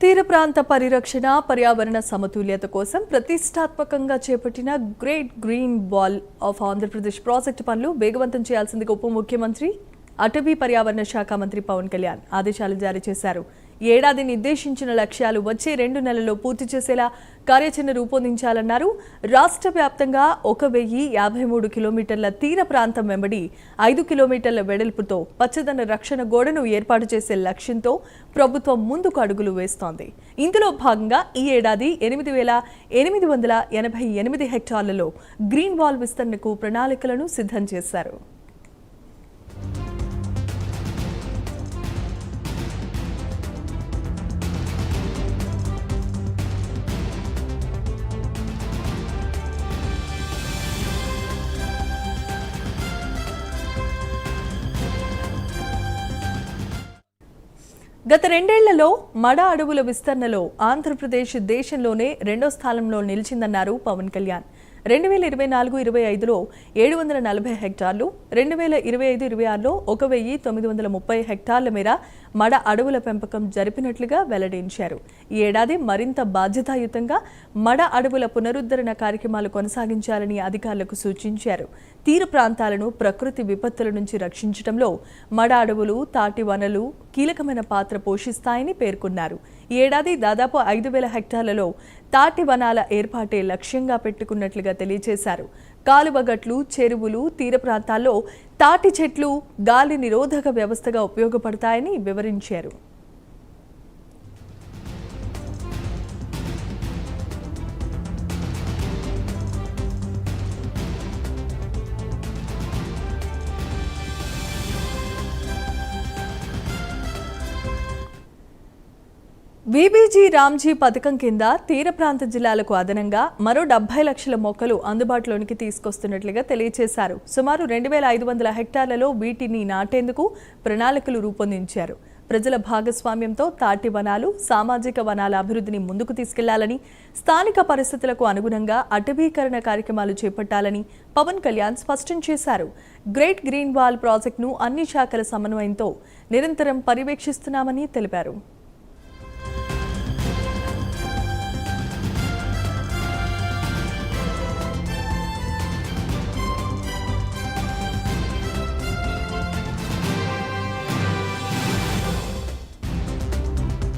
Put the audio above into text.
తీర ప్రాంత పరిరక్షణ పర్యావరణ సమతుల్యత కోసం ప్రతిష్టాత్మకంగా చేపట్టిన great green wall of Andhra Pradesh project పనులు వేగవంతం చేయాల్సిందిగా ఉప ముఖ్యమంత్రి అటవీ పర్యావరణ శాఖ మంత్రి పవన్ కళ్యాణ్ ఆదేశాలు జారీ చేశారు. ఏడాది నిర్దేశించిన లక్ష్యాలు వచ్చే 2 నెలల్లో పూర్తి చేసేలా కార్యాచరణ రూపొందించాలన్నారు. రాష్ట్ర వ్యాప్తంగా 1053 కిలోమీటర్ల తీర ప్రాంతం వెంబడి 5 కిలోమీటర్ల వెడల్పుతో పచ్చదన రక్షణ గోడను ఏర్పాటు చేసే లక్ష్యంతో ప్రభుత్వం ముందుకు అడుగులు వేస్తోంది. ఇందులో భాగంగా ఈ ఏడాది 8,888 హెక్టార్లలో గ్రీన్ వాల్ విస్తరణకు ప్రణాళికలను సిద్ధం చేశారు. గత 2 ఏళ్లలో మడ అడవుల విస్తరణలో ఆంధ్రప్రదేశ్ దేశంలోనే 2వ స్థానంలో నిలిచిందన్నారు పవన్ కళ్యాణ్. 2024-25లో 740 హెక్టార్లు, 2025-26లో 1930 హెక్టార్ల మేర మడ అడవుల పెంపకం జరిపినట్లుగా వెల్లడించారు. ఈ ఏడాది మరింత బాధ్యతాయుతంగా మడ అడవుల పునరుద్ధరణ కార్యక్రమాలు కొనసాగించాలని అధికారులకు సూచించారు. తీర ప్రాంతాలను ప్రకృతి విపత్తుల నుంచి రక్షించడంలో మడ అడవులు, తాటి వనలు కీలకమైన పాత్ర పోషిస్తాయని పేర్కొన్నారు. ఈ ఏడాది దాదాపు 5,000 హెక్టార్లలో తాటి వనాల ఏర్పాటే లక్ష్యంగా పెట్టుకున్నట్లుగా తెలియజేశారు. కాలువగట్లు, చెరువులు, తీర ప్రాంతాల్లో తాటి చెట్లు గాలి నిరోధక వ్యవస్థగా ఉపయోగపడతాయని వివరించారు. వీబీజీ రామ్జీ పథకం కింద తీర ప్రాంత జిల్లాలకు అదనంగా మరో 70 లక్షల మొక్కలు అందుబాటులోనికి తీసుకొస్తున్నట్లుగా తెలియజేశారు. సుమారు 2,500 హెక్టార్లలో వీటిని నాటేందుకు ప్రణాళికలు రూపొందించారు. ప్రజల భాగస్వామ్యంతో తాటి వనాలు, సామాజిక వనాల అభివృద్ధిని ముందుకు తీసుకెళ్లాలని, స్థానిక పరిస్థితులకు అనుగుణంగా అటవీకరణ కార్యక్రమాలు చేపట్టాలని పవన్ కళ్యాణ్ స్పష్టం చేశారు. గ్రేట్ గ్రీన్ వాల్ ప్రాజెక్టును అన్ని శాఖల సమన్వయంతో నిరంతరం పర్యవేక్షిస్తున్నామని తెలిపారు.